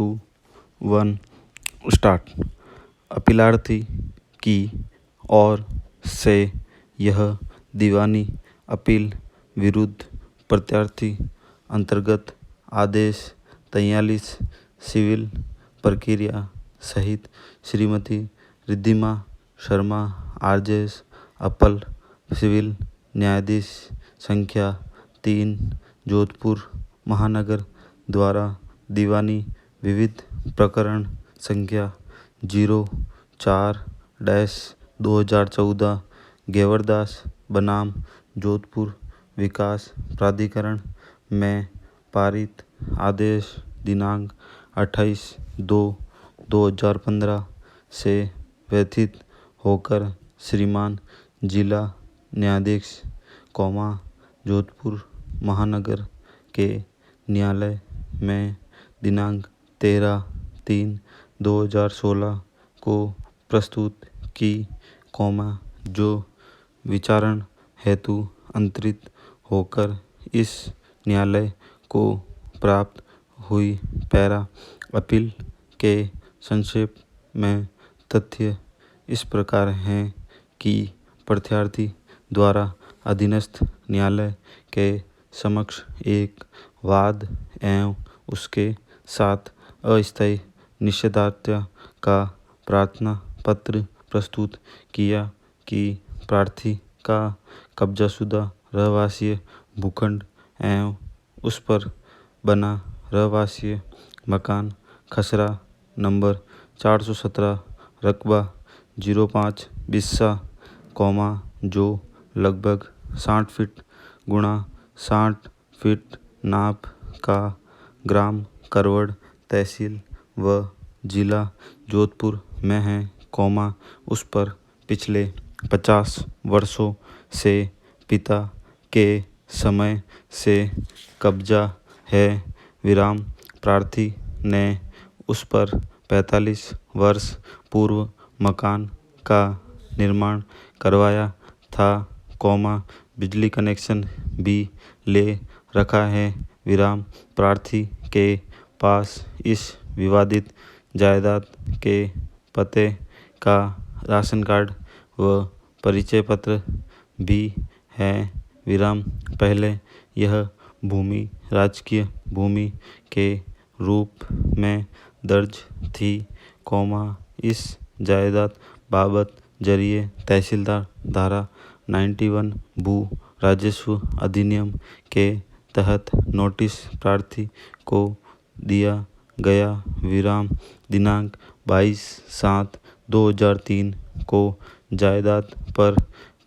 2 1 start. अपीलार्थी की ओर से यह दीवानी अपील विरुद्ध प्रत्यार्थी अंतर्गत आदेश 43 सिविल प्रक्रिया सहित श्रीमती रिद्धिमा शर्मा आरजेएस अपर सिविल न्यायाधीश संख्या 3 जोधपुर महानगर द्वारा दीवानी विविध प्रकरण संख्या 04-2014 गेवरदास बनाम जोधपुर विकास प्राधिकरण में पारित आदेश दिनांक 28/2/2015 से व्यथित होकर श्रीमान जिला न्यायाधीश जोधपुर महानगर के न्यायालय में दिनांक 13/3/2016 को प्रस्तुत की, जो विचारण हेतु अंतरित होकर इस न्यायालय को प्राप्त हुई। पैरा अपील के संक्षेप में तथ्य इस प्रकार हैं कि प्रत्यार्थी द्वारा अधीनस्थ न्यायालय के समक्ष एक वाद एवं उसके साथ अस्थायी निषेधाज्ञा का प्रार्थना पत्र प्रस्तुत किया कि प्रार्थी का कब्जाशुदा रहवासीय भूखंड एवं उस पर बना रहवासीय मकान खसरा नंबर 417 रकबा 05 बिस्सा, जो लगभग 60 फीट गुणा 60 फीट नाप का ग्राम करवड़ तहसील व जिला जोधपुर में है, उस पर पिछले 50 वर्षों से पिता के समय से कब्जा है। प्रार्थी ने उस पर 45 वर्ष पूर्व मकान का निर्माण करवाया था, बिजली कनेक्शन भी ले रखा है। प्रार्थी के पास इस विवादित जायदाद के पते का राशन कार्ड व परिचय पत्र भी है। पहले यह भूमि राजकीय भूमि के रूप में दर्ज थी, इस जायदाद बाबत जरिए तहसीलदार धारा 91 भू राजस्व अधिनियम के तहत नोटिस प्रार्थी को दिया गया। दिनांक 22/7/2003 को जायदाद पर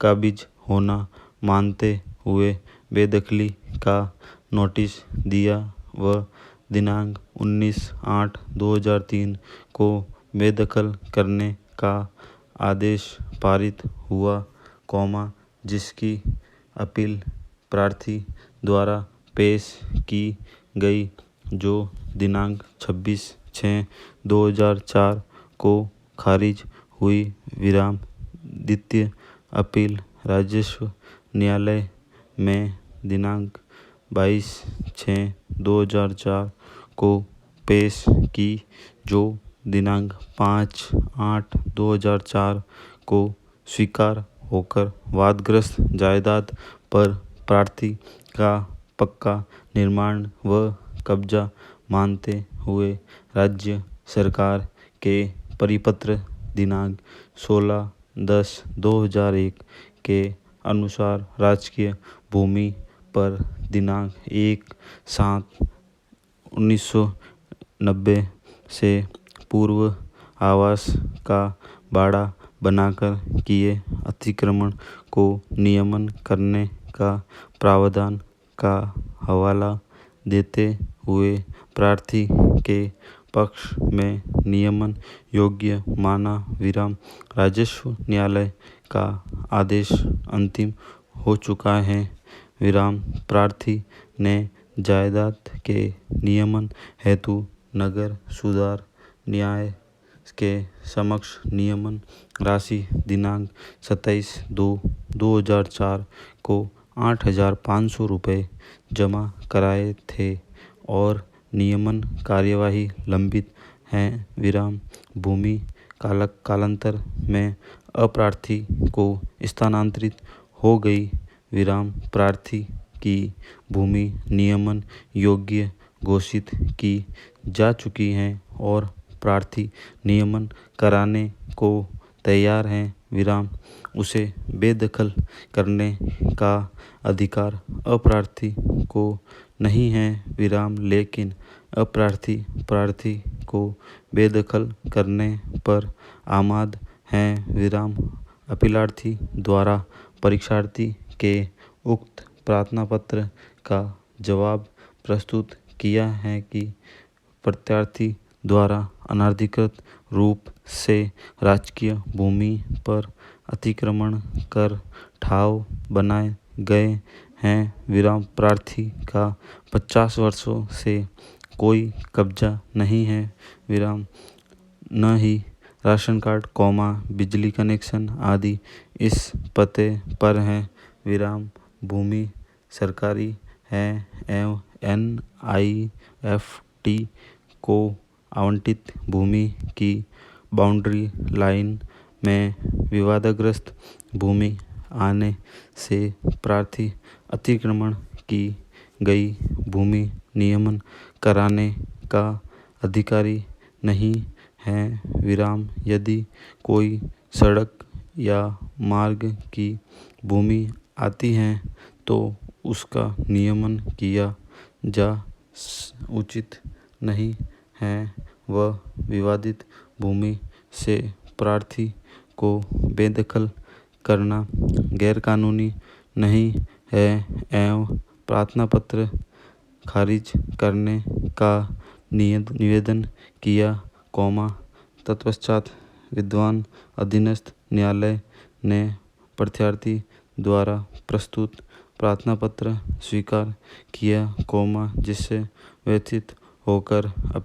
काबिज होना मानते हुए बेदखली का नोटिस दिया व दिनांक 19/8/2003 को बेदखल करने का आदेश पारित हुआ, जिसकी अपील प्रार्थी द्वारा पेश की गई, जो दिनांक 26/6/2004 को खारिज हुई। द्वितीय अपील राजस्व न्यायालय में दिनांक 22/6/2004 को पेश की, जो दिनांक 5/8/2004 को स्वीकार होकर वादग्रस्त जायदाद पर प्रार्थी का पक्का निर्माण व कब्जा मानते हुए राज्य सरकार के परिपत्र दिनांक 16/10/2001 के अनुसार राजकीय भूमि पर दिनांक 1/7/1990 से पूर्व आवास का बाड़ा बनाकर किए अतिक्रमण को नियमन करने का प्रावधान का हवाला देते हुए प्रार्थी के पक्ष में नियमन योग्य माना। राजस्व न्यायालय का आदेश अंतिम हो चुका है। प्रार्थी ने जायदाद के नियमन हेतु नगर सुधार न्याय के समक्ष नियमन राशि दिनांक 27/2/2004 को 8,500 रुपये जमा कराए थे और नियमन कार्यवाही लंबित हैं विराम भूमि कालांतर में अप्रार्थी को स्थानांतरित हो गई विराम प्रार्थी की भूमि नियमन योग्य घोषित की जा चुकी है और प्रार्थी नियमन कराने को तैयार हैं विराम उसे बेदखल करने का अधिकार अप्रार्थी को नहीं है विराम लेकिन प्रार्थी को बेदखल करने पर आमाद हैं विराम अपीलार्थी द्वारा परीक्षार्थी के उक्त प्रार्थना पत्र का जवाब प्रस्तुत किया है कि प्रत्यार्थी द्वारा अनधिकृत रूप से राजकीय भूमि पर अतिक्रमण कर ठाव बनाए गए हैं विराम प्रार्थी का 50 वर्षों से कोई कब्जा नहीं है विराम न ही राशन कार्ड बिजली कनेक्शन आदि इस पते पर है विराम भूमि सरकारी है एवं NIFT को आवंटित भूमि की बाउंड्री लाइन में विवादग्रस्त भूमि आने से प्रार्थी अतिक्रमण की गई भूमि नियमन कराने का अधिकारी नहीं है विराम यदि कोई सड़क या मार्ग की भूमि आती है तो उसका नियमन किया जा उचित नहीं है वह विवादित भूमि से प्रार्थी को बेदखल करना गैरकानूनी नहीं है एवं प्रार्थना पत्र खारिज करने का निवेदन किया तत्पश्चात विद्वान अधीनस्थ न्यायालय ने प्रत्यार्थी द्वारा प्रस्तुत प्रार्थना पत्र स्वीकार किया जिससे व्यथित होकर